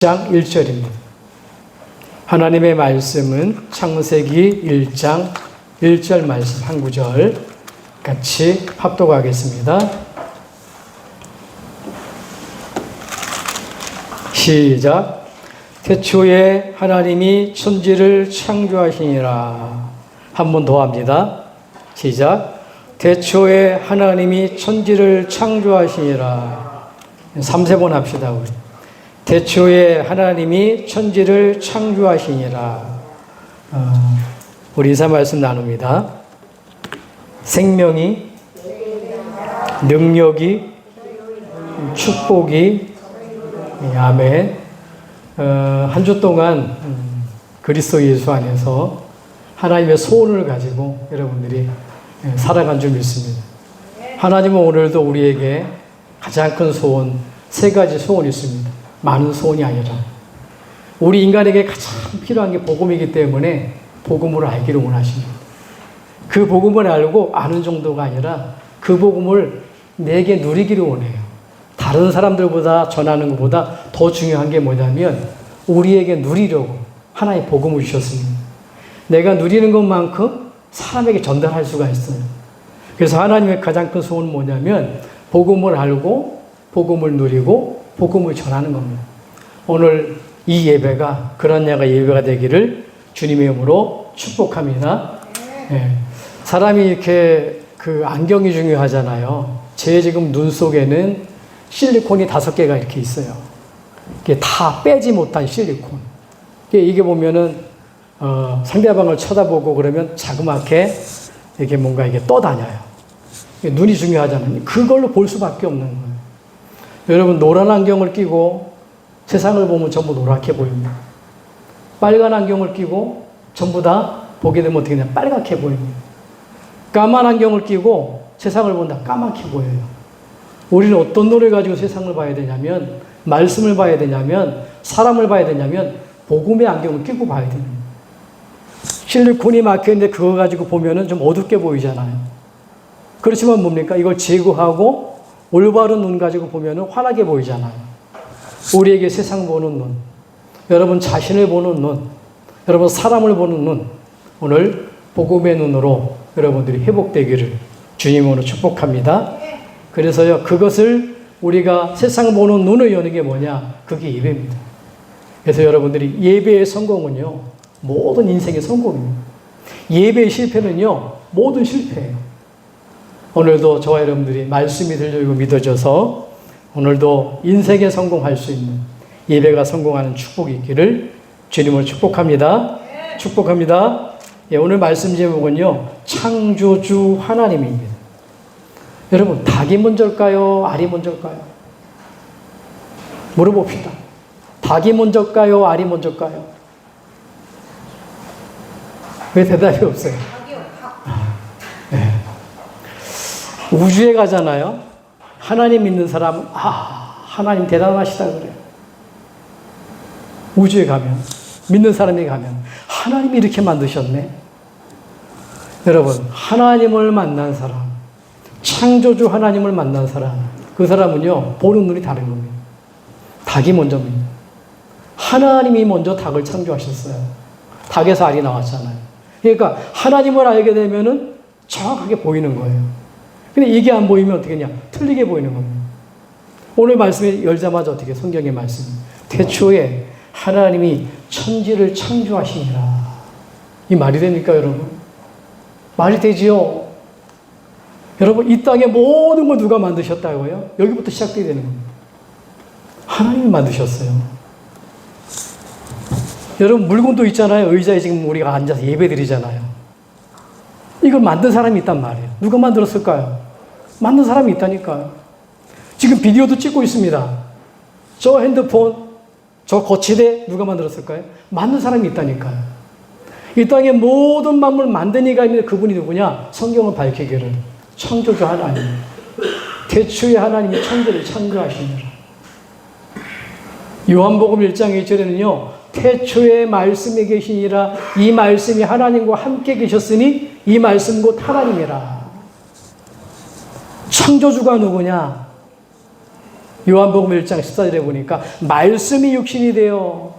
1장 1절입니다. 하나님의 말씀은 창세기 1장 1절 말씀 한 구절 같이 합독하겠습니다. 시작. 태초에 하나님이 천지를 창조하시니라. 한 번 더 합니다. 시작. 태초에 하나님이 천지를 창조하시니라. 3세번 합시다. 우리. 태초에 하나님이 천지를 창조하시니라. 우리 인사 말씀 나눕니다. 생명이, 능력이, 축복이, 아멘. 한 주 동안 그리스도 예수 안에서 하나님의 소원을 가지고 여러분들이 살아간 줄 믿습니다. 하나님은 오늘도 우리에게 가장 큰 소원, 세 가지 소원이 있습니다. 많은 소원이 아니라 우리 인간에게 가장 필요한 게 복음이기 때문에 복음을 알기를 원하십니다. 그 복음을 알고 아는 정도가 아니라 그 복음을 내게 누리기를 원해요. 다른 사람들보다 전하는 것보다 더 중요한 게 뭐냐면 우리에게 누리려고 하나의 복음을 주셨습니다. 내가 누리는 것만큼 사람에게 전달할 수가 있어요. 그래서 하나님의 가장 큰 소원은 뭐냐면 복음을 알고 복음을 누리고 복음을 전하는 겁니다. 오늘 이 예배가 그런 예배가 되기를 주님의 이름으로 축복합니다. 네. 사람이 이렇게 안경이 중요하잖아요. 제 지금 눈 속에는 실리콘이 5개가 이렇게 있어요. 이게 다 빼지 못한 실리콘. 이게 보면은 상대방을 쳐다보고 그러면 자그맣게 이게 뭔가 이게 떠다녀요. 눈이 중요하잖아요. 그걸로 볼 수밖에 없는 거예요. 여러분 노란 안경을 끼고 세상을 보면 전부 노랗게 보입니다. 빨간 안경을 끼고 전부 다 보게 되면 어떻게 되냐 빨갛게 보입니다. 까만 안경을 끼고 세상을 본다 까맣게 보여요. 우리는 어떤 눈을 가지고 세상을 봐야 되냐면 말씀을 봐야 되냐면 사람을 봐야 되냐면 복음의 안경을 끼고 봐야 됩니다. 실리콘이 막혀있는데 그거 가지고 보면은 좀 어둡게 보이잖아요. 그렇지만 뭡니까? 이걸 제거하고 올바른 눈 가지고 보면은 환하게 보이잖아요. 우리에게 세상 보는 눈, 여러분 자신을 보는 눈, 여러분 사람을 보는 눈, 오늘 복음의 눈으로 여러분들이 회복되기를 주님으로 축복합니다. 그래서요, 그것을 우리가 세상 보는 눈을 여는 게 뭐냐? 그게 예배입니다. 그래서 여러분들이 예배의 성공은요, 모든 인생의 성공입니다. 예배의 실패는요, 모든 실패예요. 오늘도 저와 여러분들이 말씀이 들리고 믿어져서 오늘도 인생에 성공할 수 있는 예배가 성공하는 축복이 있기를 주님을 축복합니다. 축복합니다. 예, 오늘 말씀 제목은요, 창조주 하나님입니다. 여러분, 닭이 먼저일까요? 알이 먼저일까요? 물어봅시다. 닭이 먼저일까요? 알이 먼저일까요? 왜 대답이 없어요? 네. 우주에 가잖아요. 하나님 믿는 사람은 하나님 대단하시다 그래요. 우주에 가면 믿는 사람이 가면 하나님이 이렇게 만드셨네. 여러분 하나님을 만난 사람, 창조주 하나님을 만난 사람, 그 사람은요 보는 눈이 다른 겁니다. 닭이 먼저입니다. 하나님이 먼저 닭을 창조하셨어요. 닭에서 알이 나왔잖아요. 그러니까 하나님을 알게 되면은 정확하게 보이는 거예요. 근데 이게 안 보이면 어떻게 하냐? 틀리게 보이는 겁니다. 오늘 말씀에 열자마자 어떻게 성경의 말씀. 태초에 하나님이 천지를 창조하시니라. 이 말이 됩니까, 여러분? 말이 되지요? 여러분, 이 땅의 모든 걸 누가 만드셨다고요? 여기부터 시작되게 되는 겁니다. 하나님이 만드셨어요. 여러분, 물건도 있잖아요. 의자에 지금 우리가 앉아서 예배 드리잖아요. 이걸 만든 사람이 있단 말이에요. 누가 만들었을까요? 만든 사람이 있다니까요. 지금 비디오도 찍고 있습니다. 저 핸드폰, 저 거치대 누가 만들었을까요? 만든 사람이 있다니까요. 이 땅의 모든 만물 만든 이가 있는데 그분이 누구냐? 성경을 밝히기를 창조주 하나님. 태초에 하나님이 천지를 창조하시니라. 요한복음 1장 1절에는요. 태초에 말씀이 계시니라. 이 말씀이 하나님과 함께 계셨으니 이 말씀 곧 하나님이라. 창조주가 누구냐? 요한복음 1장 14절에 보니까 말씀이 육신이 되어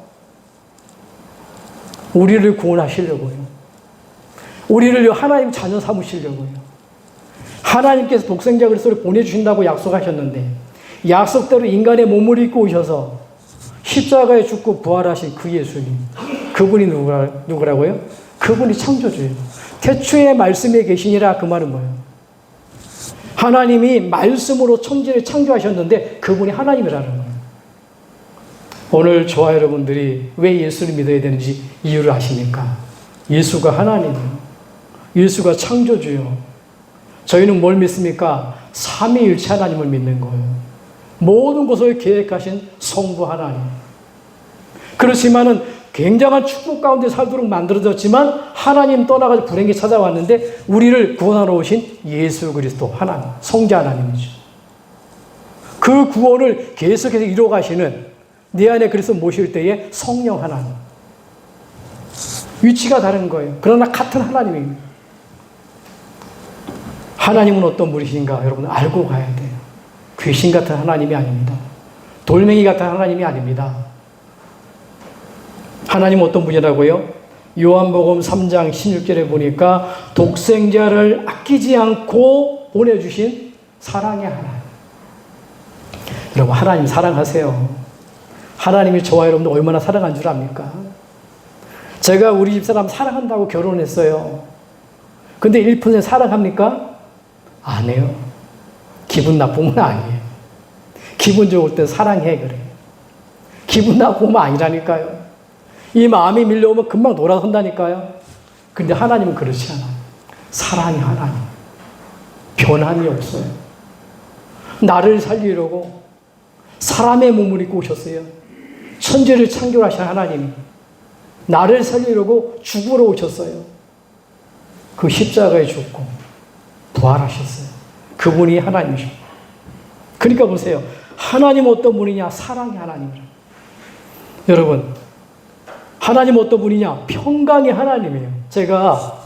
우리를 구원하시려고요. 우리를 하나님 자녀 삼으시려고요. 하나님께서 독생자 그리스도를 보내주신다고 약속하셨는데 약속대로 인간의 몸을 입고 오셔서 십자가에 죽고 부활하신 그 예수님, 그분이 누구라고요? 그분이 창조주예요. 태초에 말씀에 계시니라. 그 말은 뭐예요? 하나님이 말씀으로 천지를 창조하셨는데 그분이 하나님이라는 거예요. 오늘 저와 여러분들이 왜 예수를 믿어야 되는지 이유를 아십니까? 예수가 하나님이에요. 예수가 창조주요. 저희는 뭘 믿습니까? 삼위일체 하나님을 믿는 거예요. 모든 것을 계획하신 성부 하나님. 그렇지만은 굉장한 축복 가운데 살도록 만들어졌지만 하나님 떠나가지고 불행이 찾아왔는데 우리를 구원하러 오신 예수 그리스도 하나님, 성자 하나님이죠. 그 구원을 계속해서 이루어가시는 내 안에 그리스도 모실 때에 성령 하나님. 위치가 다른 거예요. 그러나 같은 하나님입니다. 하나님은 어떤 분이신가 여러분 알고 가야 돼요. 귀신 같은 하나님이 아닙니다. 돌멩이 같은 하나님이 아닙니다. 하나님은 어떤 분이라고요? 요한복음 3장 16절에 보니까 독생자를 아끼지 않고 보내주신 사랑의 하나님. 여러분 하나님 사랑하세요. 하나님이 저와 여러분들 얼마나 사랑한 줄 압니까? 제가 우리 집사람 사랑한다고 결혼했어요. 근데 1% 사랑합니까? 안 해요. 기분 나쁘면 아니에요. 기분 좋을 때 사랑해 그래. 기분 나쁘면 아니라니까요. 이 마음이 밀려오면 금방 돌아선다니까요. 근데 하나님은 그렇지 않아요. 사랑이 하나님. 변함이 없어요. 나를 살리려고 사람의 몸을 입고 오셨어요. 천지를 창조하신 하나님이 나를 살리려고 죽으러 오셨어요. 그 십자가에 죽고 부활하셨어요. 그분이 하나님이죠. 그러니까 보세요. 하나님 어떤 분이냐? 사랑의 하나님이라. 여러분, 하나님 어떤 분이냐? 평강의 하나님이에요. 제가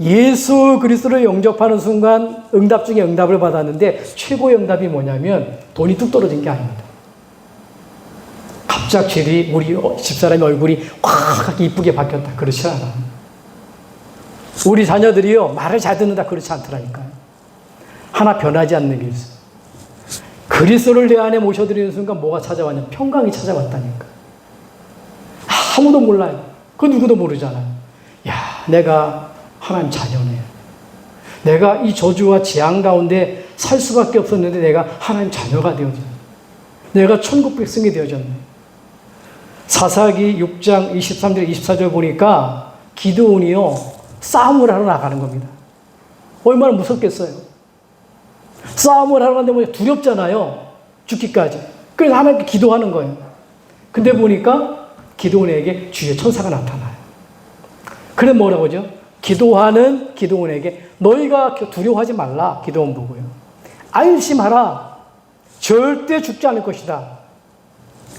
예수 그리스도를 영접하는 순간 응답 중에 응답을 받았는데 최고의 응답이 뭐냐면 돈이 뚝 떨어진 게 아닙니다. 갑작스레 우리 집사람의 얼굴이 확 이쁘게 바뀌었다. 그렇지 않아. 우리 자녀들이요 말을 잘 듣는다. 그렇지 않더라니까요. 하나 변하지 않는 게 있어요. 그리스도를 내 안에 모셔드리는 순간 뭐가 찾아왔냐? 평강이 찾아왔다니까. 아무도 몰라요. 그 누구도 모르잖아요. 야, 내가 하나님 자녀네. 내가 이 저주와 재앙 가운데 살 수밖에 없었는데 내가 하나님 자녀가 되어졌네. 내가 천국 백성이 되어졌네. 사사기 6장 23절 24절 보니까 기드온이요 싸움을 하러 나가는 겁니다. 얼마나 무섭겠어요. 싸움을 하러 가는데 두렵잖아요. 죽기까지. 그래서 하나님께 기도하는 거예요. 근데 보니까 기드온에게 주의 천사가 나타나요. 그래 뭐라고 하죠? 기도하는 기드온에게 너희가 두려워하지 말라. 기드온 보고요. 안심하라. 절대 죽지 않을 것이다.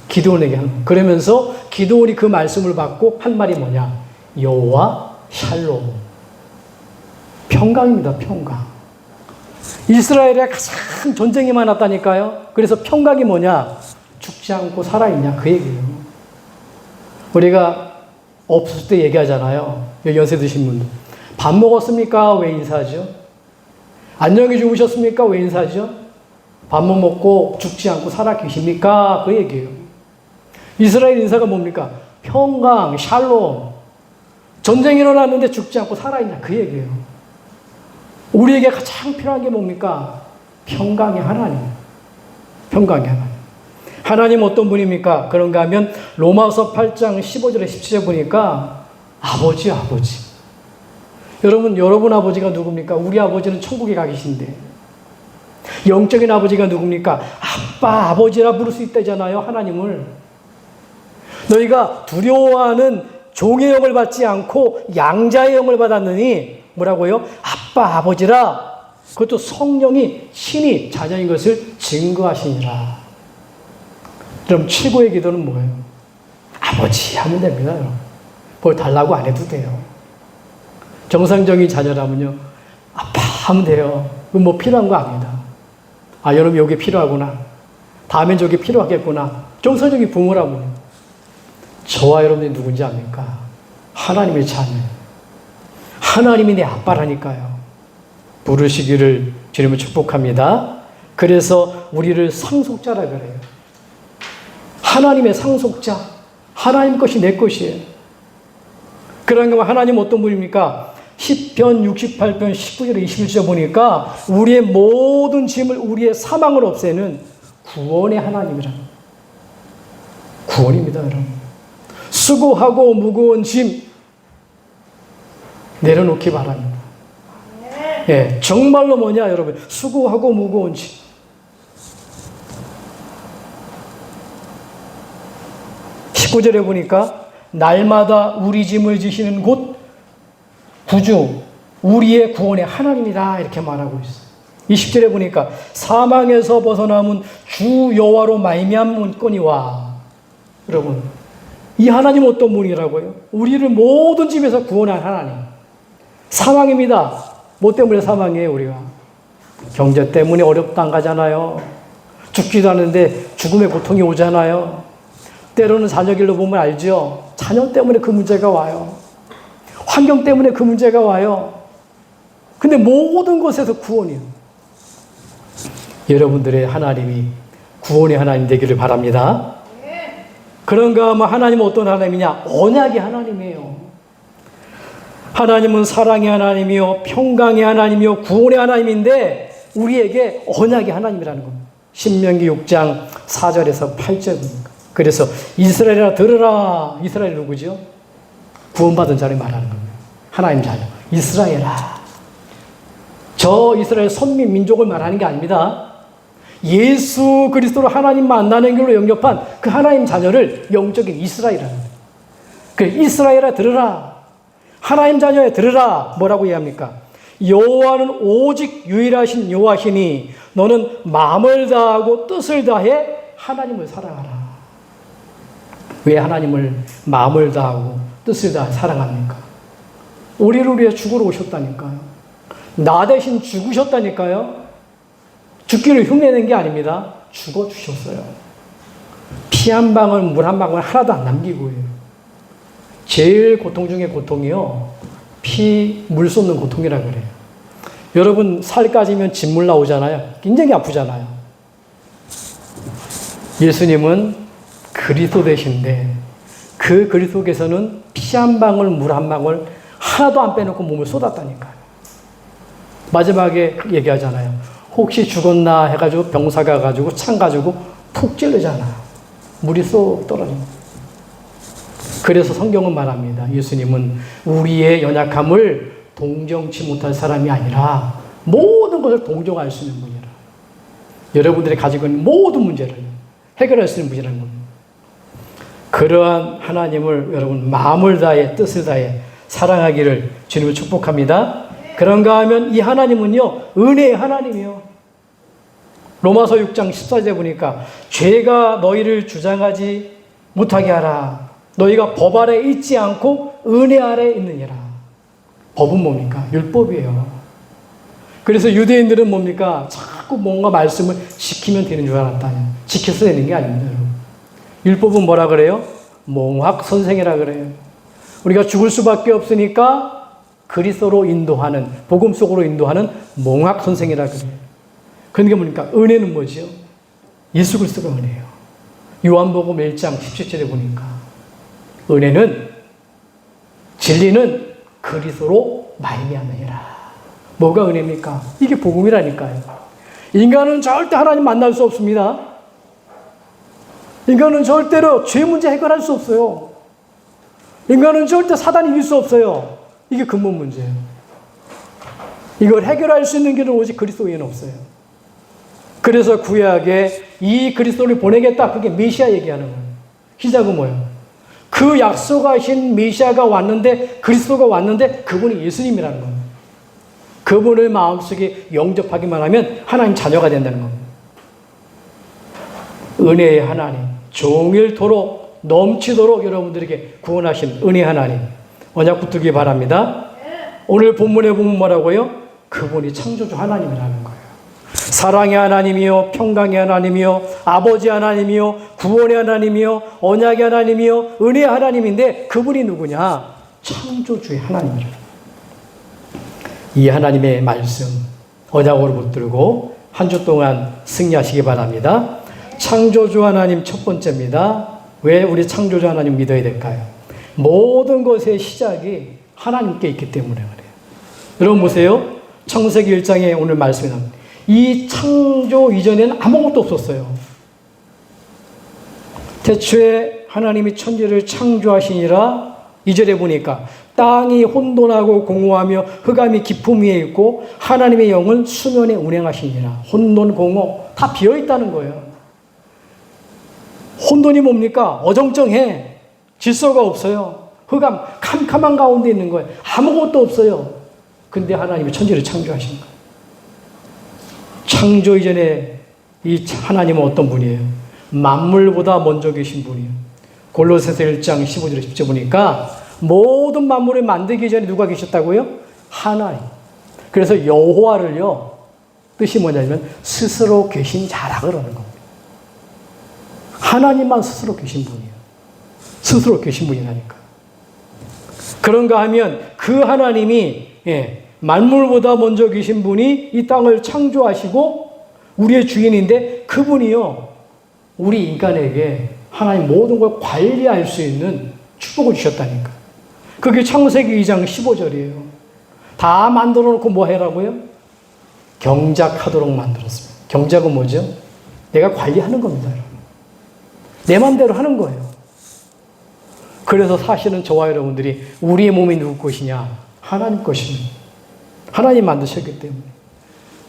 기드온에게 하는 거예요. 그러면서 기드온이 그 말씀을 받고 한 말이 뭐냐? 여호와 샬롬. 평강입니다. 평강. 이스라엘에 가장 전쟁이 많았다니까요. 그래서 평강이 뭐냐? 죽지 않고 살아있냐? 그 얘기예요. 우리가 없을 때 얘기하잖아요. 연세 드신 분들. 밥 먹었습니까? 왜 인사하죠? 안녕히 주무셨습니까? 왜 인사하죠? 밥 못 먹고 죽지 않고 살아 계십니까? 그 얘기예요. 이스라엘 인사가 뭡니까? 평강, 샬롬. 전쟁이 일어났는데 죽지 않고 살아있냐? 그 얘기예요. 우리에게 가장 필요한 게 뭡니까? 평강의 하나님. 평강의 하나님. 하나님 어떤 분입니까? 그런가 하면 로마서 8장 15절에 17절 보니까 아버지. 여러분 아버지가 누굽니까? 우리 아버지는 천국에 가 계신데 영적인 아버지가 누굽니까? 아빠, 아버지라 부를 수 있다잖아요. 하나님을. 너희가 두려워하는 종의 영을 받지 않고 양자의 영을 받았느니 뭐라고요? 아빠, 아버지라. 그것도 성령이 친히 자녀인 것을 증거하시니라. 그럼 최고의 기도는 뭐예요? 아버지 하면 됩니다. 여러분. 뭘 달라고 안 해도 돼요. 정상적인 자녀라면요. 아빠 하면 돼요. 그건 뭐 필요한 거 아닙니다. 아, 여러분 여기 필요하구나. 다음엔 저게 필요하겠구나. 정서적인 부모라고요. 저와 여러분이 누군지 압니까? 하나님의 자녀. 하나님이 내 아빠라니까요. 부르시기를 주님을 축복합니다. 그래서 우리를 상속자라 그래요. 하나님의 상속자. 하나님 것이 내 것이에요. 그러니까 하나님 어떤 분입니까? 10편 68편 19절 21절 보니까 우리의 모든 짐을, 우리의 사망을 없애는 구원의 하나님이라. 구원입니다, 여러분. 수고하고 무거운 짐 내려놓기 바랍니다. 예, 정말로 뭐냐, 여러분? 수고하고 무거운 짐. 19절에 보니까 날마다 우리 짐을 지시는 곳 구주, 우리의 구원의 하나님이다 이렇게 말하고 있어요. 20절에 보니까 사망에서 벗어남은 주 여호와로 말미암거니와. 여러분, 이 하나님 어떤 분이라고요? 우리를 모든 집에서 구원한 하나님. 사망입니다. 뭐 때문에 사망이에요, 우리가? 경제 때문에 어렵다 안 가잖아요. 죽기도 하는데 죽음의 고통이 오잖아요. 때로는 자녀길로 보면 알죠. 자녀 때문에 그 문제가 와요. 환경 때문에 그 문제가 와요. 근데 모든 것에서 구원이에요. 여러분들의 하나님이 구원의 하나님 되기를 바랍니다. 그런가 하면 하나님은 어떤 하나님이냐? 언약의 하나님이에요. 하나님은 사랑의 하나님이요, 평강의 하나님이요, 구원의 하나님인데 우리에게 언약의 하나님이라는 겁니다. 신명기 6장 4절에서 8절입니다. 그래서 이스라엘아 들으라. 이스라엘 누구죠? 구원받은 자를 말하는 겁니다. 하나님 자녀. 이스라엘아. 저 이스라엘 선민 민족을 말하는 게 아닙니다. 예수 그리스도로 하나님 만나는 길로 영접한 그 하나님 자녀를 영적인 이스라엘이라는 거예요. 그 이스라엘아 들으라. 하나님 자녀에 들으라. 뭐라고 이해합니까? 여호와는 오직 유일하신 여호와시니 너는 마음을 다하고 뜻을 다해 하나님을 사랑하라. 왜 하나님을 마음을 다하고 뜻을 다해 사랑합니까? 우리를 위해 죽으러 오셨다니까요. 나 대신 죽으셨다니까요. 죽기를 흉내낸 게 아닙니다. 죽어주셨어요. 피 한 방울, 물 한 방울 하나도 안 남기고요. 제일 고통 중에 고통이요. 피, 물 쏟는 고통이라 그래요. 여러분, 살 까지면 진물 나오잖아요. 굉장히 아프잖아요. 예수님은 그리스도 되신데 그 그리스도께서는 피 한 방울, 물 한 방울 하나도 안 빼놓고 몸을 쏟았다니까요. 마지막에 얘기하잖아요. 혹시 죽었나 해가지고 병사 가가지고 창 가지고 푹 찌르잖아요. 물이 쏙 떨어집니다. 그래서 성경은 말합니다. 예수님은 우리의 연약함을 동정치 못할 사람이 아니라 모든 것을 동정할 수 있는 분이라. 여러분들이 가지고 있는 모든 문제를 해결할 수 있는 분이라는 겁니다. 그러한 하나님을 여러분 마음을 다해 뜻을 다해 사랑하기를 주님을 축복합니다. 그런가 하면 이 하나님은요, 은혜의 하나님이요. 로마서 6장 14절에 보니까 죄가 너희를 주장하지 못하게 하라. 너희가 법 아래 있지 않고 은혜 아래 있느니라. 법은 뭡니까? 율법이에요. 그래서 유대인들은 뭡니까? 자꾸 뭔가 말씀을 지키면 되는 줄 알았다니. 지켜서 되는 게 아닙니다, 여러분. 율법은 뭐라 그래요? 몽학 선생이라 그래요. 우리가 죽을 수밖에 없으니까 그리스도로 인도하는, 복음 속으로 인도하는 몽학 선생이라 그래요. 그러니까 뭡니까? 은혜는 뭐지요? 예수 그리스도가 은혜예요. 요한복음 1장 17절에 보니까 은혜는, 진리는 그리스도로 말미암으니라. 뭐가 은혜입니까? 이게 복음이라니까요. 인간은 절대 하나님 만날 수 없습니다. 인간은 절대로 죄 문제 해결할 수 없어요. 인간은 절대 사단 이길 수 없어요. 이게 근본 문제예요. 이걸 해결할 수 있는 길은 오직 그리스도 외에는 없어요. 그래서 구약에 이 그리스도를 보내겠다. 그게 메시아 얘기하는 거예요. 시작은 뭐예요? 그 약속하신 메시아가 왔는데, 그리스도가 왔는데 그분이 예수님이라는 겁니다. 그분을 마음속에 영접하기만 하면 하나님 자녀가 된다는 겁니다. 은혜의 하나님, 종일토록 넘치도록 여러분들에게 구원하신 은혜의 하나님 언약 붙들기 바랍니다. 오늘 본문에 보면 뭐라고요? 그분이 창조주 하나님이라는 거예요. 사랑의 하나님이요, 평강의 하나님이요, 아버지 하나님이요, 구원의 하나님이요, 언약의 하나님이요, 은혜의 하나님인데 그분이 누구냐? 창조주의 하나님이죠. 이 하나님의 말씀 언약으로 붙들고 한 주 동안 승리하시기 바랍니다. 창조주 하나님 첫 번째입니다. 왜 우리 창조주 하나님 믿어야 될까요? 모든 것의 시작이 하나님께 있기 때문에 그래요. 여러분 보세요. 창세기 1장에 오늘 말씀이 나옵니다. 이 창조 이전에는 아무것도 없었어요. 태초에 하나님이 천지를 창조하시니라. 2절에 보니까 땅이 혼돈하고 공허하며 흑암이 깊음 위에 있고 하나님의 영은 수면에 운행하시니라. 혼돈, 공허 다 비어있다는 거예요. 혼돈이 뭡니까? 어정쩡해. 질서가 없어요. 흑암, 캄캄한 가운데 있는 거예요. 아무것도 없어요. 근데 하나님이 천지를 창조하신 거예요. 창조 이전에 이 하나님은 어떤 분이에요? 만물보다 먼저 계신 분이에요. 골로새서 1장 15절에 10절 보니까 모든 만물을 만들기 전에 누가 계셨다고요? 하나님. 그래서 여호와를요, 뜻이 뭐냐면 스스로 계신 자라 그러는 겁니다. 하나님만 스스로 계신 분이에요. 스스로 계신 분이라니까. 그런가 하면 그 하나님이 만물보다 먼저 계신 분이 이 땅을 창조하시고 우리의 주인인데 그분이요, 우리 인간에게 하나님 모든 걸 관리할 수 있는 축복을 주셨다니까. 그게 창세기 2장 15절이에요. 다 만들어 놓고 뭐 해라고요? 경작하도록 만들었습니다. 경작은 뭐죠? 내가 관리하는 겁니다, 여러분. 내 마음대로 하는 거예요. 그래서 사실은 저와 여러분들이 우리의 몸이 누구 것이냐? 하나님 것입니다. 하나님 만드셨기 때문에.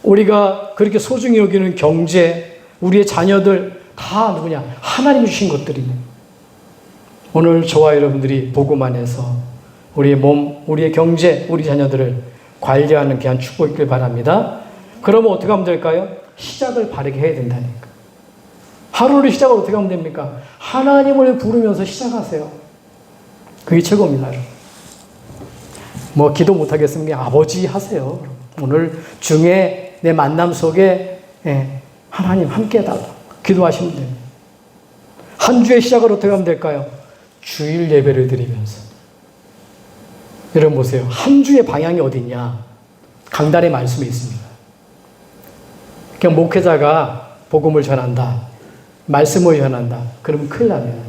우리가 그렇게 소중히 여기는 경제, 우리의 자녀들 다 누구냐? 하나님이 주신 것들입니다. 오늘 저와 여러분들이 복음 안에서 우리의 몸, 우리의 경제, 우리 자녀들을 관리하는 귀한 축복이 있길 바랍니다. 그러면 어떻게 하면 될까요? 시작을 바르게 해야 된다니까. 하루를 시작을 어떻게 하면 됩니까? 하나님을 부르면서 시작하세요. 그게 최고입니다. 뭐 기도 못하겠으면 아버지 하세요. 오늘 중에 내 만남 속에 하나님 함께 해달라 기도하시면 됩니다. 한 주의 시작을 어떻게 하면 될까요? 주일 예배를 드리면서. 여러분 보세요. 한 주의 방향이 어디냐? 강단의 말씀이 있습니다. 그냥 목회자가 복음을 전한다, 말씀을 전한다, 그러면 큰일 납니다.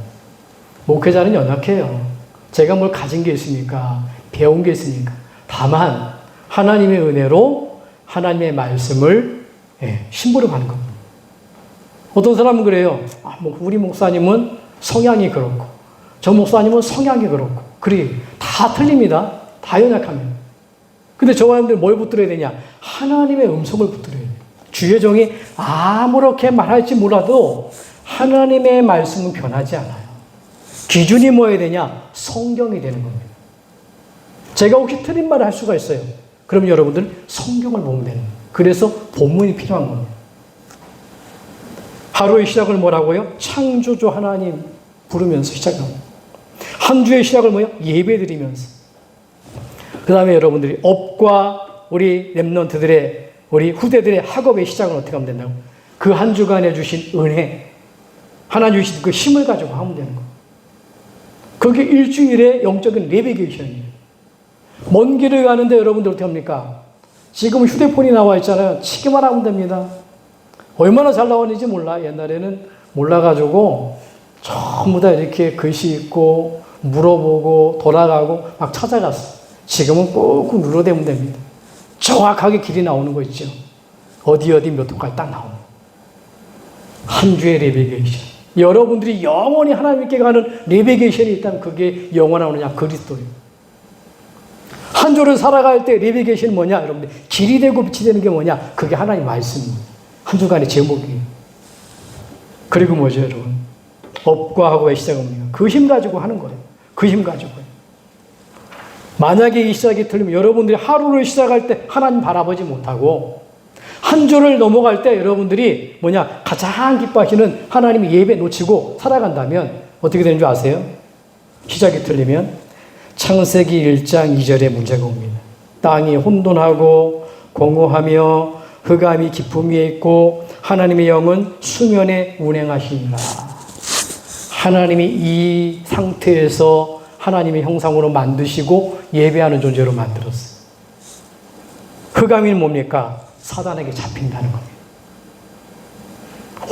목회자는 연약해요. 제가 뭘 가진 게 있습니까? 배운 게 있으니까. 다만 하나님의 은혜로 하나님의 말씀을 심부름하는 겁니다. 어떤 사람은 그래요. 우리 목사님은 성향이 그렇고 저 목사님은 성향이 그렇고 그래 다 틀립니다. 다 연약합니다. 근데 저와 여러분들 뭘 붙들어야 되냐? 하나님의 음성을 붙들어야 돼요. 주의 종이 아무렇게 말할지 몰라도 하나님의 말씀은 변하지 않아요. 기준이 뭐여야 되냐? 성경이 되는 겁니다. 제가 혹시 틀린 말을 할 수가 있어요. 그럼 여러분들 성경을 보면 되는 거예요. 그래서 본문이 필요한 겁니다. 하루의 시작을 뭐라고요? 창조주 하나님 부르면서 시작합니다. 한 주의 시작을 뭐요? 예배드리면서. 그 다음에 여러분들이 업과 우리 렘넌트들의 우리 후대들의 학업의 시작은 어떻게 하면 된다고? 그 한 주간에 주신 은혜, 하나님 주신 그 힘을 가지고 하면 되는 거예요. 그게 일주일의 영적인 내비게이션이에요. 먼 길을 가는데 여러분들 어떻게 합니까? 지금 휴대폰이 나와 있잖아요. 치기만 하면 됩니다. 얼마나 잘 나왔는지 몰라. 옛날에는 몰라가지고 전부 다 이렇게 글씨 읽고 물어보고 돌아가고 막 찾아갔어. 지금은 꾹꾹 눌러대면 됩니다. 정확하게 길이 나오는 거 있죠. 어디 몇 호까지 딱 나오는 한 주의 내비게이션. 여러분들이 영원히 하나님께 가는 내비게이션이 있다면 그게 영원한 오느냐? 그리스도예요. 한 주를 살아갈 때 내비게이션이 뭐냐? 여러분들 길이 되고 빛이 되는 게 뭐냐? 그게 하나님 말씀입니다. 한 주간의 제목이에요. 그리고 뭐죠, 여러분? 업과 학업의 시작은 그 힘 가지고 하는 거예요. 그 힘 가지고요. 만약에 이 시작이 틀리면 여러분들이 하루를 시작할 때 하나님 바라보지 못하고 한 주를 넘어갈 때 여러분들이 뭐냐? 가장 기뻐하시는 하나님의 예배 놓치고 살아간다면 어떻게 되는 줄 아세요? 시작이 틀리면 창세기 1장 2절에 문제가 옵니다. 땅이 혼돈하고 공허하며 흑암이 깊음 위에 있고 하나님의 영은 수면에 운행하시니라. 하나님이 이 상태에서 하나님의 형상으로 만드시고 예배하는 존재로 만들었어요. 흑암이 뭡니까? 사단에게 잡힌다는 겁니다.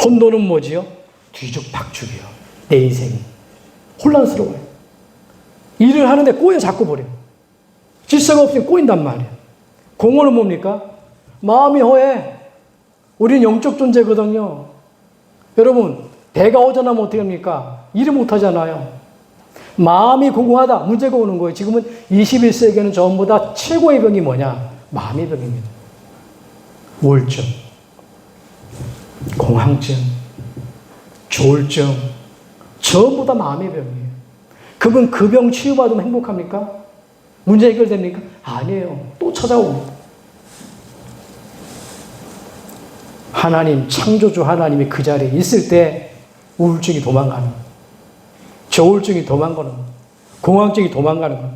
혼돈은 뭐지요? 뒤죽박죽이요. 내 인생이 혼란스러워요. 일을 하는데 꼬여 자꾸 버려요. 질서가 없으면 꼬인단 말이에요. 공허는 뭡니까? 마음이 허해. 우리는 영적 존재거든요. 여러분, 배가 허전하면 어떻게 합니까? 일을 못 하잖아요. 마음이 공허하다. 문제가 오는 거예요. 지금은 21세기에는 전보다 최고의 병이 뭐냐? 마음의 병입니다. 우울증, 공황증, 조울증, 전부 다 마음의 병이에요. 그분 그 병 치유받으면 행복합니까? 문제 해결됩니까? 아니에요. 또 찾아옵니다. 하나님, 창조주 하나님이 그 자리에 있을 때 우울증이 도망가는 거예요. 조울증이 도망가는 거예요. 공황증이 도망가는 거예요.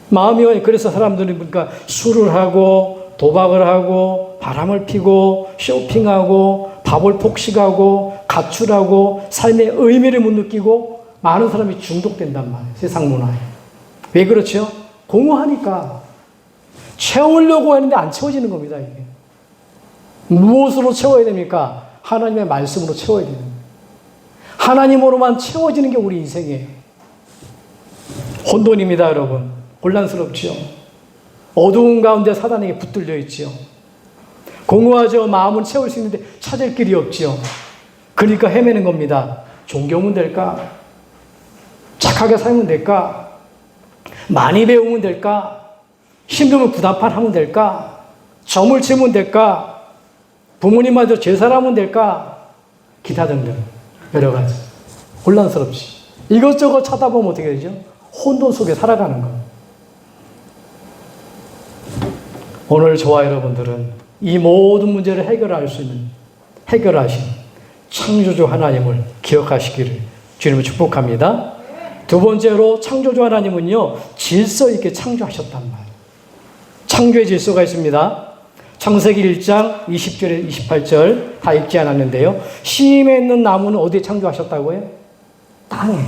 마음이 그래서 사람들이 그러니까 술을 하고 도박을 하고 바람을 피고 쇼핑하고 밥을 폭식하고 가출하고 삶의 의미를 못 느끼고 많은 사람이 중독된단 말이에요. 세상 문화에. 왜 그렇죠? 공허하니까. 채우려고 하는데 안 채워지는 겁니다. 이게. 무엇으로 채워야 됩니까? 하나님의 말씀으로 채워야 됩니다. 하나님으로만 채워지는 게 우리 인생이에요. 혼돈입니다, 여러분. 혼란스럽지요. 어두운 가운데 사단에게 붙들려 있지요. 공허하죠. 마음은 채울 수 있는데 찾을 길이 없지요. 그러니까 헤매는 겁니다. 존경은 될까? 착하게 살면 될까? 많이 배우면 될까? 힘들면 부담판 하면 될까? 점을 치면 될까? 부모님한테 제사하면 될까? 기타 등등 여러 가지. 혼란스럽지. 이것저것 찾아보면 어떻게 되죠? 혼돈 속에 살아가는 거예요. 오늘 저와 여러분들은 이 모든 문제를 해결할 수 있는, 해결하신 창조주 하나님을 기억하시기를 주님을 축복합니다. 두 번째로 창조주 하나님은요, 질서 있게 창조하셨단 말이에요. 창조의 질서가 있습니다. 창세기 1장 20절에 28절 다 읽지 않았는데요. 심에 있는 나무는 어디에 창조하셨다고요? 땅에.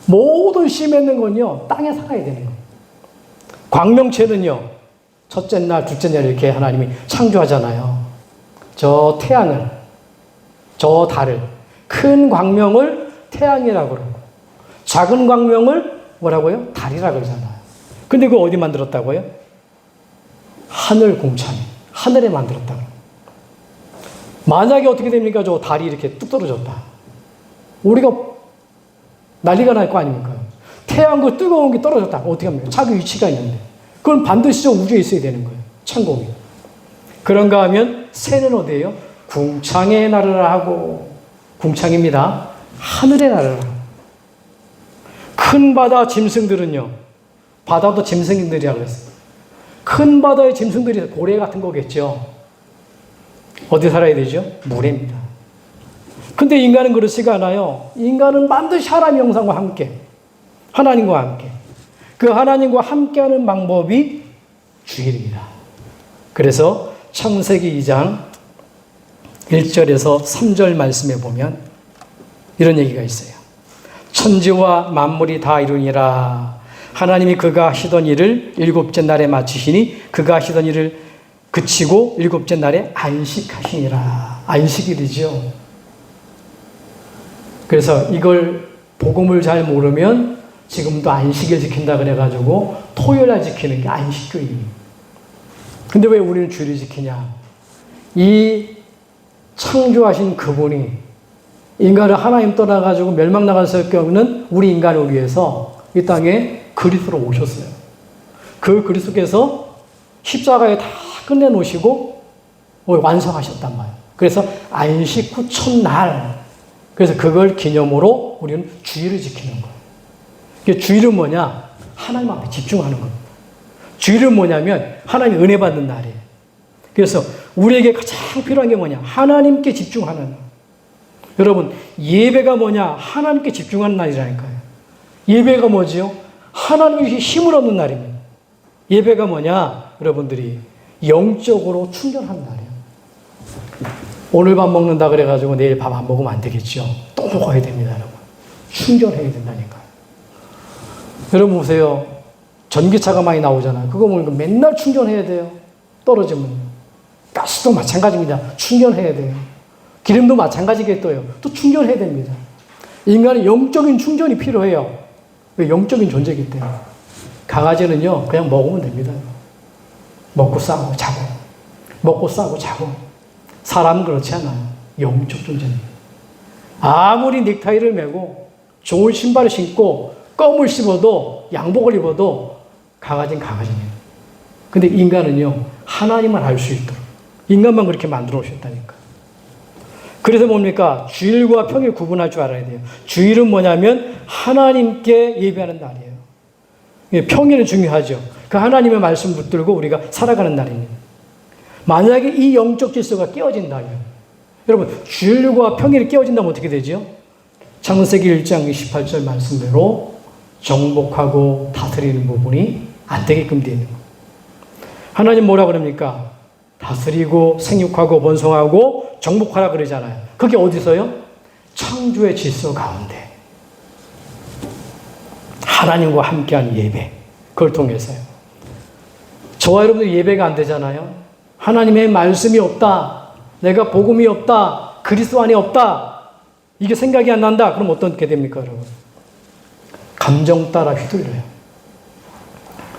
모든 심에 있는 건요, 땅에 살아야 되는 거예요. 광명체는요, 첫째 날, 둘째 날 이렇게 하나님이 창조하잖아요. 저 태양을, 저 달을, 큰 광명을 태양이라고 그러고, 작은 광명을 뭐라고요? 달이라고 그러잖아요. 근데 그거 어디 만들었다고요? 하늘 공창에, 하늘에 만들었다고. 만약에 어떻게 됩니까? 저 달이 이렇게 뚝 떨어졌다. 우리가 난리가 날 거 아닙니까? 태양 그 뜨거운 게 떨어졌다. 어떻게 합니까? 자기 위치가 있는데. 그건 반드시 저 우주에 있어야 되는 거예요. 천공이. 그런가 하면 새는 어디예요? 궁창에 나르라 하고, 궁창입니다. 하늘에 나르라. 큰 바다 짐승들은요, 바다도 짐승들이라고 했어요. 큰 바다의 짐승들이 고래 같은 거겠죠. 어디 살아야 되죠? 물입니다. 근데 인간은 그렇지가 않아요. 인간은 반드시 하나님의 형상과 함께, 하나님과 함께. 그 하나님과 함께하는 방법이 주일입니다. 그래서 창세기 2장 1절에서 3절 말씀에 보면 이런 얘기가 있어요. 천지와 만물이 다 이루니라. 하나님이 그가 하시던 일을 일곱째 날에 마치시니 그가 하시던 일을 그치고 일곱째 날에 안식하시니라. 안식일이죠. 그래서 이걸 복음을 잘 모르면 지금도 안식일 지킨다 그래가지고 토요일날 지키는 게 안식교입니다. 근데 왜 우리는 주일을 지키냐? 이 창조하신 그분이 인간을 하나님 떠나가지고 멸망 나갈 경우는 우리 인간을 위해서 이 땅에 그리스도로 오셨어요. 그 그리스도께서 십자가에 다 끝내놓으시고 완성하셨단 말이에요. 그래서 안식 후 첫날, 그래서 그걸 기념으로 우리는 주일을 지키는 거예요. 주일은 뭐냐? 하나님 앞에 집중하는 겁니다. 주일은 뭐냐면 하나님 은혜 받는 날이에요. 그래서 우리에게 가장 필요한 게 뭐냐? 하나님께 집중하는 날. 여러분, 예배가 뭐냐? 하나님께 집중하는 날이라니까요. 예배가 뭐지요? 하나님이 힘을 얻는 날입니다. 예배가 뭐냐? 여러분들이 영적으로 충전하는 날이에요. 오늘 밥 먹는다 그래가지고 내일 밥 안 먹으면 안 되겠죠. 또 먹어야 됩니다, 여러분. 충전해야 된다니까요. 여러분 보세요. 전기차가 많이 나오잖아요. 그거 보니까 맨날 충전해야 돼요. 떨어지면. 가스도 마찬가지입니다. 충전해야 돼요. 기름도 마찬가지겠어요. 또 충전해야 됩니다. 인간은 영적인 충전이 필요해요. 왜? 영적인 존재이기 때문에. 강아지는요, 그냥 먹으면 됩니다. 먹고 싸고 자고. 먹고 싸고 자고. 사람은 그렇지 않아요. 영적 존재입니다. 아무리 넥타이를 매고 좋은 신발을 신고 껌을 씹어도 양복을 입어도 강아지는 강아지입니다. 근데 인간은요, 하나님만 알 수 있도록 인간만 그렇게 만들어 오셨다니까. 그래서 뭡니까? 주일과 평일 구분할 줄 알아야 돼요. 주일은 뭐냐면 하나님께 예배하는 날이에요. 평일은 중요하죠. 그 하나님의 말씀 붙들고 우리가 살아가는 날입니다. 만약에 이 영적 질서가 깨어진다면, 여러분, 주일과 평일이 깨어진다면 어떻게 되죠? 창세기 1장 28절 말씀대로 정복하고 다스리는 부분이 안 되게끔 되는 거예요. 하나님 뭐라 그럽니까? 다스리고 생육하고 번성하고 정복하라 그러잖아요. 그게 어디서요? 창조의 질서 가운데. 하나님과 함께한 예배. 그걸 통해서요. 저와 여러분들 예배가 안 되잖아요. 하나님의 말씀이 없다. 내가 복음이 없다. 그리스도 안에 없다. 이게 생각이 안 난다. 그럼 어떻게 됩니까, 여러분? 감정 따라 휘둘려요.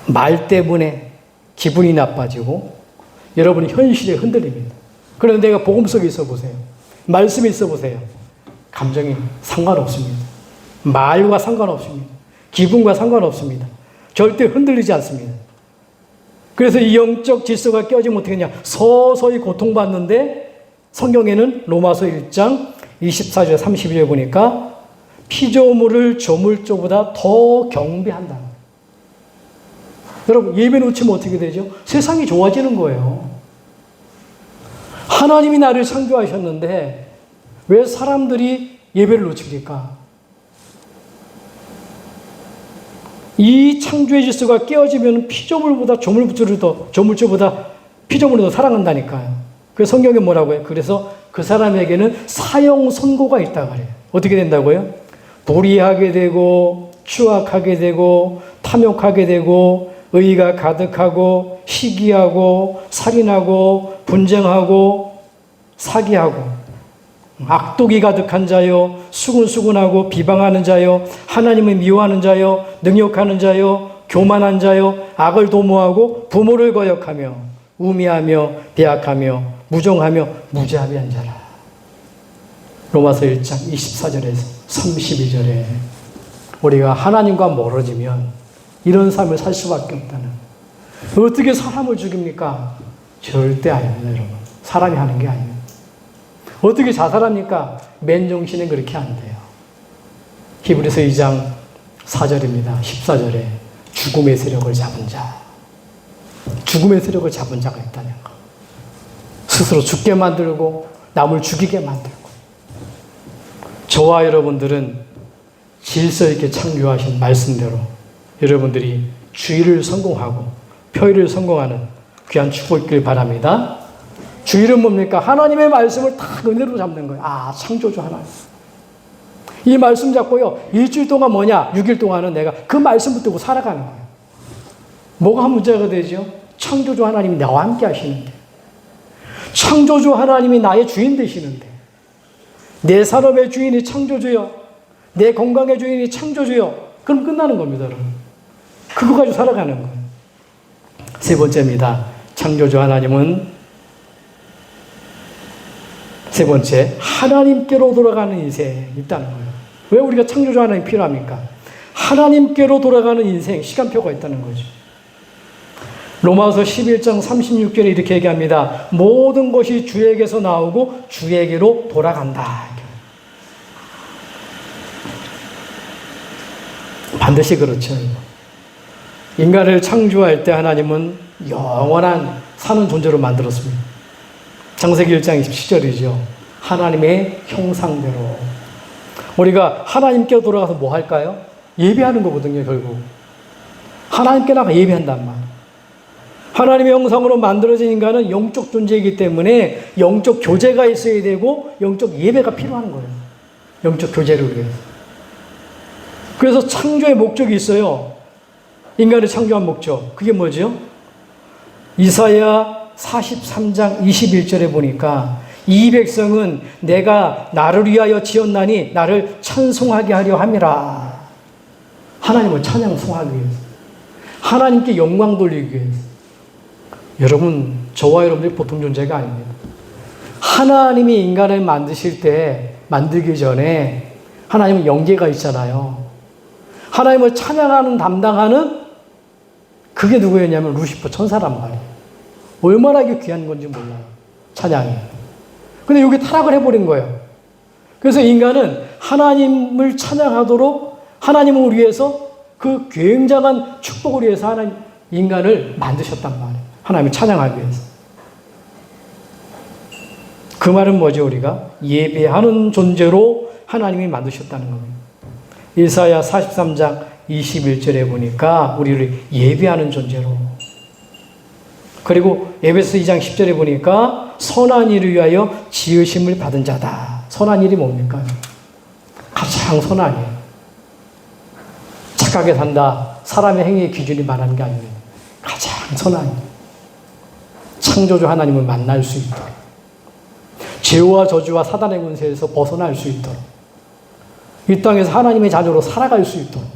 말 때문에 기분이 나빠지고 여러분이 현실에 흔들립니다. 그런데 내가 복음 속에 있어 보세요. 말씀에 있어 보세요. 감정이 상관없습니다. 말과 상관없습니다. 기분과 상관없습니다. 절대 흔들리지 않습니다. 그래서 이 영적 질서가 깨어지면 어떻게 하냐? 서서히 고통받는데 성경에는 로마서 1장 24절 32절 보니까 피조물을 조물조보다 더 경배한다. 여러분, 예배 놓치면 어떻게 되죠? 세상이 좋아지는 거예요. 하나님이 나를 창조하셨는데 왜 사람들이 예배를 놓칩니까? 이 창조의 질서가 깨어지면 피조물보다 조물주보다 피조물을 더 사랑한다니까요. 그래서 성경에 뭐라고 해요? 그래서 그 사람에게는 사형 선고가 있다고 그래요. 어떻게 된다고요? 불의하게 되고 추악하게 되고 탐욕하게 되고 의가 가득하고 시기하고 살인하고 분쟁하고 사기하고 악독이 가득한 자요 수군수군하고 비방하는 자요 하나님을 미워하는 자요 능욕하는 자요 교만한 자요 악을 도모하고 부모를 거역하며 우매하며 배악하며 무정하며 무자비한 자라. 로마서 1장 24절에서 32절에 우리가 하나님과 멀어지면 이런 삶을 살 수밖에 없다는. 어떻게 사람을 죽입니까? 절대 아닙니다, 여러분. 사람이 하는 게 아니에요. 어떻게 자살합니까? 맨정신은 그렇게 안 돼요. 히브리서 2장 4절입니다. 14절에 죽음의 세력을 잡은 자. 죽음의 세력을 잡은 자가 있다는 거. 스스로 죽게 만들고 남을 죽이게 만들고. 저와 여러분들은 질서 있게 창조하신 말씀대로 여러분들이 주일을 성공하고 평일을 성공하는 귀한 축복이 있길 바랍니다. 주일은 뭡니까? 하나님의 말씀을 다 은혜로 잡는 거예요. 아, 창조주 하나님. 이 말씀 잡고요. 일주일 동안 뭐냐? 6일 동안은 내가 그 말씀 붙들고 살아가는 거예요. 뭐가 문제가 되죠? 창조주 하나님이 나와 함께 하시는데. 창조주 하나님이 나의 주인 되시는데. 내 산업의 주인이 창조주요. 내 건강의 주인이 창조주요. 그럼 끝나는 겁니다, 여러분. 그거 가지고 살아가는 거예요. 세 번째입니다. 창조주 하나님은 세 번째, 하나님께로 돌아가는 인생이 있다는 거예요. 왜 우리가 창조주 하나님 필요합니까? 하나님께로 돌아가는 인생, 시간표가 있다는 거죠. 로마서 11장 36절에 이렇게 얘기합니다. 모든 것이 주에게서 나오고 주에게로 돌아간다. 반드시 그렇죠. 인간을 창조할 때 하나님은 영원한 사는 존재로 만들었습니다. 창세기 1장 27절이죠. 하나님의 형상대로. 우리가 하나님께 돌아가서 뭐 할까요? 예배하는 거거든요, 결국. 하나님께 나가 예배한단 말이에요. 하나님의 형상으로 만들어진 인간은 영적 존재이기 때문에 영적 교제가 있어야 되고 영적 예배가 필요한 거예요. 영적 교제를 위해서. 그래서 창조의 목적이 있어요. 인간을 창조한 목적. 그게 뭐죠? 이사야 43장 21절에 보니까 이 백성은 내가 나를 위하여 지었나니 나를 찬송하게 하려 함이라. 하나님을 찬양송하기 위해서. 하나님께 영광 돌리기 위해서. 여러분, 저와 여러분들이 보통 존재가 아닙니다. 하나님이 인간을 만드실 때, 만들기 전에 하나님은 영계가 있잖아요. 하나님을 찬양하는 담당하는 그게 누구였냐면 루시퍼 천사란 말이에요. 얼마나 이게 귀한 건지 몰라요. 찬양이. 근데 여기 타락을 해버린 거예요. 그래서 인간은 하나님을 찬양하도록 하나님을 위해서 그 굉장한 축복을 위해서 하나님 인간을 만드셨단 말이에요. 하나님을 찬양하기 위해서. 그 말은 뭐죠? 우리가 예배하는 존재로 하나님이 만드셨다는 겁니다. 이사야 43장 21절에 보니까 우리를 예배하는 존재로. 그리고 에베소 2장 10절에 보니까 선한 일을 위하여 지으심을 받은 자다. 선한 일이 뭡니까? 가장 선한 일. 착하게 산다. 사람의 행위의 기준이 말하는 게 아닙니다. 가장 선한 일. 창조주 하나님을 만날 수 있도록. 죄와 저주와 사단의 권세에서 벗어날 수 있도록. 이 땅에서 하나님의 자녀로 살아갈 수 있도록.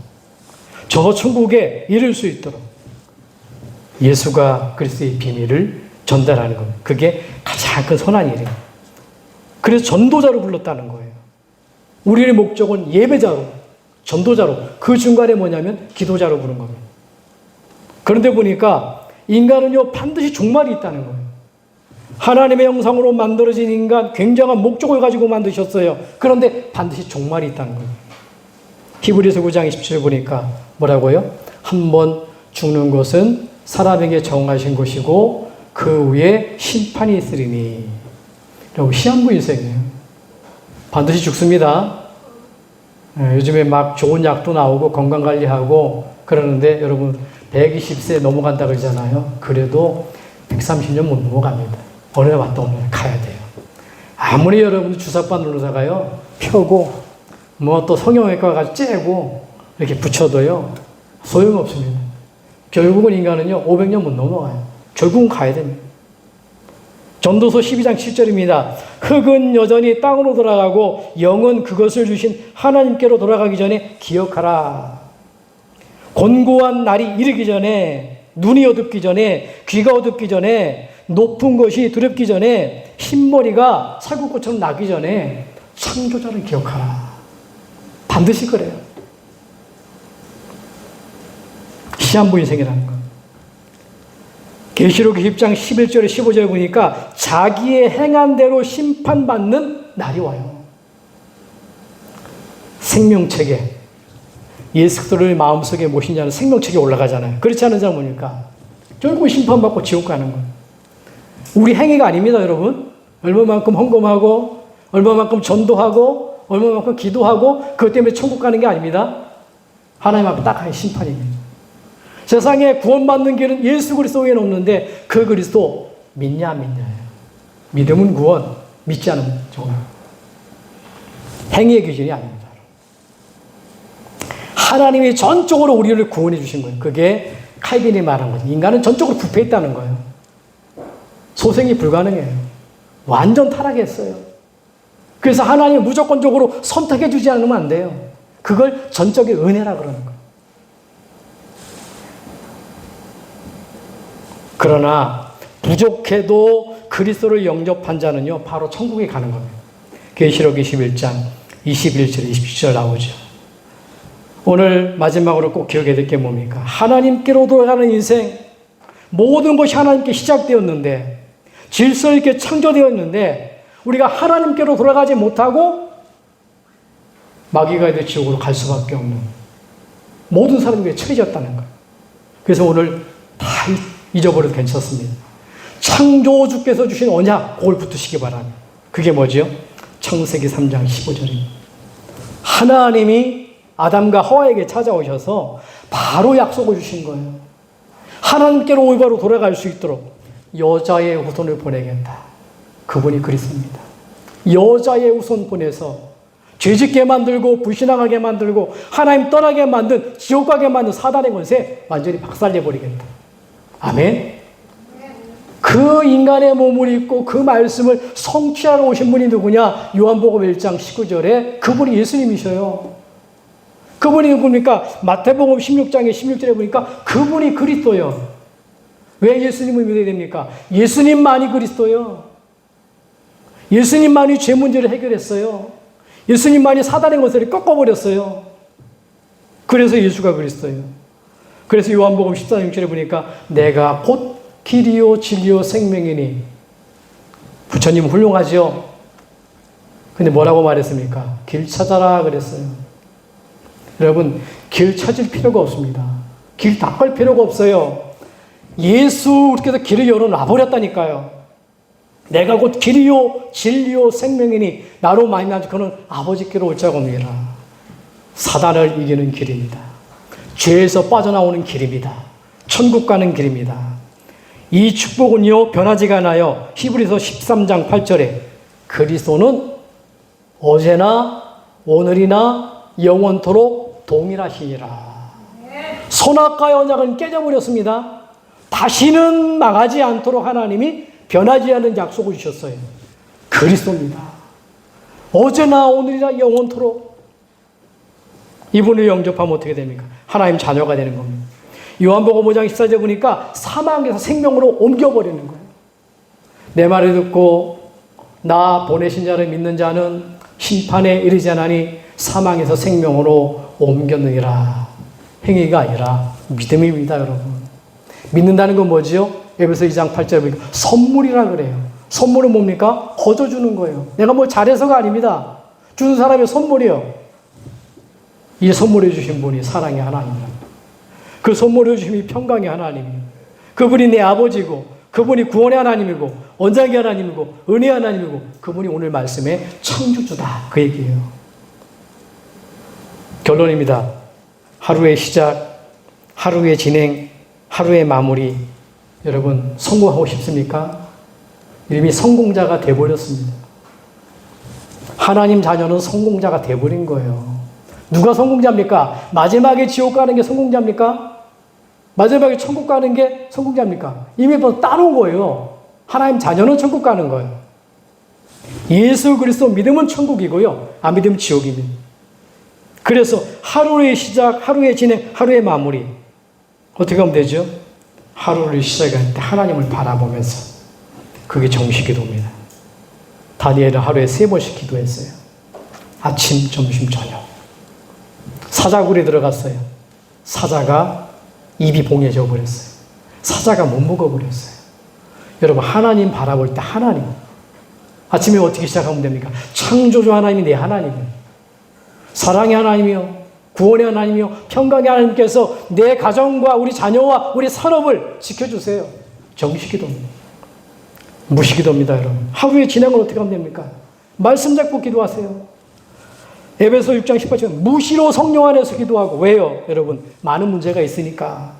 저 천국에 이를 수 있도록. 예수가 그리스도의 비밀을 전달하는 겁니다. 그게 가장 큰 선한 일이에요. 그래서 전도자로 불렀다는 거예요. 우리의 목적은 예배자로, 전도자로, 그 중간에 뭐냐면 기도자로 부른 겁니다. 그런데 보니까 인간은요, 반드시 종말이 있다는 거예요. 하나님의 형상으로 만들어진 인간, 굉장한 목적을 가지고 만드셨어요. 그런데 반드시 종말이 있다는 거예요. 히브리서 9장 27절 보니까 뭐라고요? 한번 죽는 것은 사람에게 정하신 것이고 그 후에 심판이 있으리니. 라고 시한부 인생이에요. 반드시 죽습니다. 요즘에 막 좋은 약도 나오고 건강관리하고 그러는데 여러분 120세 넘어간다 그러잖아요. 그래도 130년 못 넘어갑니다. 어느 날 왔다 오늘 가야 돼요. 아무리 여러분 주사바 누르다가요 펴고 뭐 또 성형외과 가서 째고 이렇게 붙여도요 소용없습니다. 결국은 인간은요 500년 못 넘어가요. 결국은 가야 됩니다. 전도서 12장 7절입니다. 흙은 여전히 땅으로 돌아가고 영은 그것을 주신 하나님께로 돌아가기 전에 기억하라. 곤고한 날이 이르기 전에, 눈이 어둡기 전에, 귀가 어둡기 전에, 높은 것이 두렵기 전에, 흰머리가 살구꽃처럼 나기 전에 창조자를 기억하라. 반드시 그래요. 시한부 인생이라는 거. 계시록 20장 11절에 15절에 보니까 자기의 행한 대로 심판받는 날이 와요. 생명책에 예수 그리스도를 마음속에 모신 자는 생명책에 올라가잖아요. 그렇지 않은 자는 뭡니까? 결국 심판받고 지옥 가는 거예요. 우리 행위가 아닙니다, 여러분. 얼마만큼 헌금하고 얼마만큼 전도하고 얼마만큼 기도하고 그것 때문에 천국 가는 게 아닙니다. 하나님 앞에 딱 한 심판입니다. 세상에 구원받는 길은 예수 그리스도에는 없는데 그 그리스도 믿냐 안 믿냐예요. 믿음은 구원, 믿지 않으면 죽음. 행위의 기준이 아닙니다. 하나님이 전적으로 우리를 구원해 주신 거예요. 그게 칼빈이 말한 거죠. 인간은 전적으로 부패했다는 거예요. 소생이 불가능해요. 완전 타락했어요. 그래서 하나님이 무조건적으로 선택해 주지 않으면 안 돼요. 그걸 전적인 은혜라 그러는 거예요. 그러나 부족해도 그리스도를 영접한 자는요 바로 천국에 가는 겁니다. 계시록 21장 21절 27절 나오죠. 오늘 마지막으로 꼭 기억해야 될 게 뭡니까? 하나님께로 돌아가는 인생, 모든 것이 하나님께 시작되었는데 질서 있게 창조되었는데 우리가 하나님께로 돌아가지 못하고 마귀가 될 지옥으로 갈 수밖에 없는 모든 사람에게 처해졌다는 거예요. 그래서 오늘 다 잊어버려도 괜찮습니다. 창조주께서 주신 언약, 그걸 붙으시기 바랍니다. 그게 뭐죠? 창세기 3장 15절입니다. 하나님이 아담과 하와에게 찾아오셔서 바로 약속을 주신 거예요. 하나님께로 올바로 돌아갈 수 있도록 여자의 후손을 보내겠다. 그분이 그리스도입니다. 여자의 후손 보내서 죄짓게 만들고 불신앙하게 만들고 하나님 떠나게 만든 지옥 가게 만든 사단의 권세 완전히 박살내버리겠다. 아멘. 그 인간의 몸을 입고 그 말씀을 성취하러 오신 분이 누구냐? 요한복음 1장 19절에 그분이 예수님이셔요. 그분이 누굽니까? 마태복음 16장의 16절에 보니까 그분이 그리스도요. 왜 예수님을 믿어야 됩니까? 예수님만이 그리스도요. 예수님만이 죄 문제를 해결했어요. 예수님만이 사단의 권세를 꺾어버렸어요. 그래서 예수가 그리스도예요. 그래서 요한복음 14장 6절에 보니까 내가 곧 길이요 진리요 생명이니. 부처님 훌륭하죠? 근데 뭐라고 말했습니까? 길 찾아라 그랬어요. 여러분, 길 찾을 필요가 없습니다. 길 닦을 필요가 없어요. 예수께서 길을 열어놔버렸다니까요. 내가 곧 길이요 진리요 생명이니 나로 말미암아 그는 아버지께로 올 자가 없느니라. 사단을 이기는 길입니다. 죄에서 빠져나오는 길입니다. 천국 가는 길입니다. 이 축복은요 변하지가 않아요. 히브리서 13장 8절에 그리스도는 어제나 오늘이나 영원토록 동일하시니라. 선악과 언약은 깨져버렸습니다. 다시는 망하지 않도록 하나님이 변하지 않는 약속을 주셨어요. 그리스도입니다. 어제나 오늘이나 영원토록. 이분을 영접하면 어떻게 됩니까? 하나님 자녀가 되는 겁니다. 요한복음 5장 14절에 보니까 사망에서 생명으로 옮겨버리는 거예요. 내 말을 듣고 나 보내신 자를 믿는 자는 심판에 이르지 않으니 사망에서 생명으로 옮겼느니라. 행위가 아니라 믿음입니다, 여러분. 믿는다는 건 뭐지요? 에베소 2장 8절에 보니까 선물이라 그래요. 선물은 뭡니까? 거저 주는 거예요. 내가 뭐 잘해서가 아닙니다. 주는 사람의 선물이요. 이 선물해 주신 분이 사랑의 하나님입니다. 그 선물해 주심이 평강의 하나님이에요. 그분이 내 아버지고 그분이 구원의 하나님이고 원장의 하나님이고 은혜의 하나님이고 그분이 오늘 말씀의 창조주다. 그 얘기예요. 결론입니다. 하루의 시작, 하루의 진행, 하루의 마무리. 여러분 성공하고 싶습니까? 이미 성공자가 돼버렸습니다. 하나님 자녀는 성공자가 돼버린 거예요. 누가 성공자입니까? 마지막에 지옥 가는 게 성공자입니까? 마지막에 천국 가는 게 성공자입니까? 이미 벌써 따놓은 거예요. 하나님 자녀는 천국 가는 거예요. 예수 그리스도 믿으면 천국이고요. 안 믿으면 지옥입니다. 그래서 하루의 시작, 하루의 진행, 하루의 마무리. 어떻게 하면 되죠? 하루를 시작할 때 하나님을 바라보면서. 그게 정식 기도입니다. 다니엘은 하루에 3번씩 기도했어요. 아침, 점심, 저녁. 사자굴에 들어갔어요. 사자가 입이 봉해져 버렸어요. 사자가 못 먹어버렸어요. 여러분 하나님 바라볼 때 하나님. 아침에 어떻게 시작하면 됩니까? 창조주 하나님이 내 하나님이에요. 사랑의 하나님이요. 구원의 하나님이요. 평강의 하나님께서 내 가정과 우리 자녀와 우리 산업을 지켜주세요. 정식기도입니다. 무시기도입니다, 여러분. 하루의 진행을 어떻게 하면 됩니까? 말씀 잡고 기도하세요. 에베소 6장 18절 무시로 성령 안에서 기도하고. 왜요? 여러분 많은 문제가 있으니까.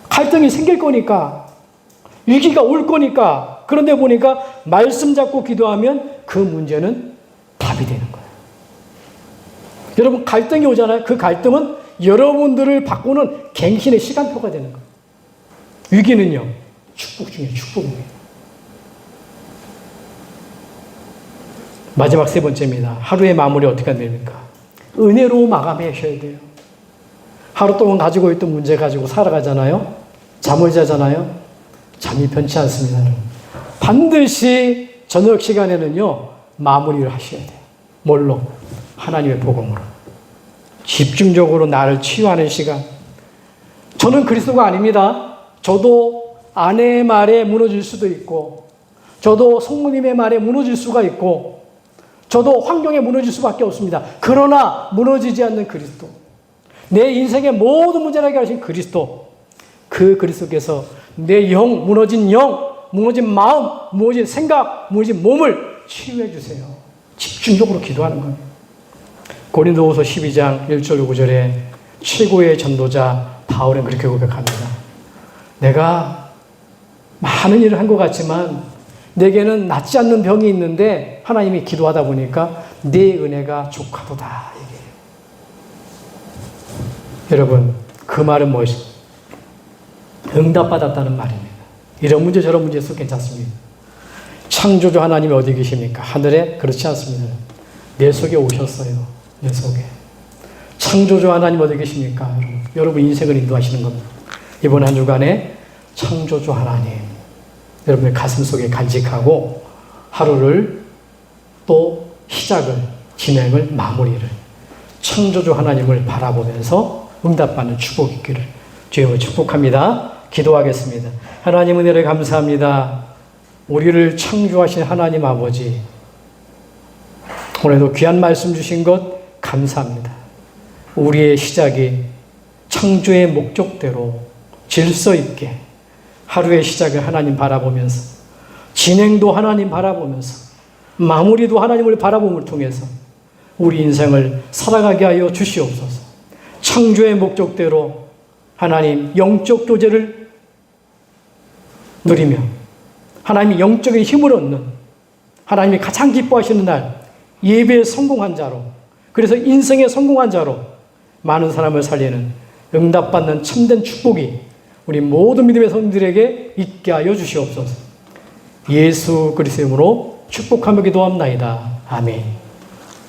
갈등이 생길 거니까. 위기가 올 거니까. 그런데 보니까 말씀 잡고 기도하면 그 문제는 답이 되는 거예요. 여러분 갈등이 오잖아요. 그 갈등은 여러분들을 바꾸는 갱신의 시간표가 되는 거예요. 위기는요. 축복 중에 축복입니다. 마지막 3번째입니다. 하루의 마무리 어떻게 하면 됩니까? 은혜로 마감하셔야 돼요. 하루 동안 가지고 있던 문제 가지고 살아가잖아요. 잠을 자잖아요. 잠이 편치 않습니다. 여러분. 반드시 저녁 시간에는요. 마무리를 하셔야 돼요. 뭘로? 하나님의 복음으로. 집중적으로 나를 치유하는 시간. 저는 그리스도가 아닙니다. 저도 아내의 말에 무너질 수도 있고 저도 성모님의 말에 무너질 수가 있고 저도 환경에 무너질 수밖에 없습니다. 그러나 무너지지 않는 그리스도. 내 인생의 모든 문제를 해결하신 그리스도. 그 그리스도께서 내 영, 무너진 마음, 무너진 생각, 무너진 몸을 치유해 주세요. 집중적으로 기도하는 겁니다. 고린도후서 12장 1절 5절에 최고의 전도자 바울은 그렇게 고백합니다. 내가 많은 일을 한 것 같지만 내게는 낫지 않는 병이 있는데 하나님이 기도하다 보니까 네 은혜가 족하도다. 이게. 여러분, 그 말은 무엇이? 응답받았다는 말입니다. 이런 문제 저런 문제에서 괜찮습니다. 창조주 하나님이 어디 계십니까? 하늘에? 그렇지 않습니다. 내 속에 오셨어요. 내 속에. 창조주 하나님 어디 계십니까? 여러분 인생을 인도하시는 겁니다. 이번 한 주간에 창조주 하나님 여러분의 가슴 속에 간직하고 하루를 또 시작을, 진행을, 마무리를 창조주 하나님을 바라보면서 응답받는 축복이 있기를 주님을 축복합니다. 기도하겠습니다. 하나님 은혜를 감사합니다. 우리를 창조하신 하나님 아버지, 오늘도 귀한 말씀 주신 것 감사합니다. 우리의 시작이 창조의 목적대로 질서 있게 하루의 시작을 하나님 바라보면서, 진행도 하나님 바라보면서, 마무리도 하나님을 바라봄을 통해서 우리 인생을 살아가게 하여 주시옵소서. 창조의 목적대로 하나님 영적 교제를 누리며 하나님이 영적인 힘을 얻는, 하나님이 가장 기뻐하시는 날 예배에 성공한 자로, 그래서 인생에 성공한 자로 많은 사람을 살리는 응답받는 참된 축복이 우리 모든 믿음의 성도들에게 있게 하여 주시옵소서. 예수 그리스도의 이름으로 축복하며 기도합나이다. 아멘.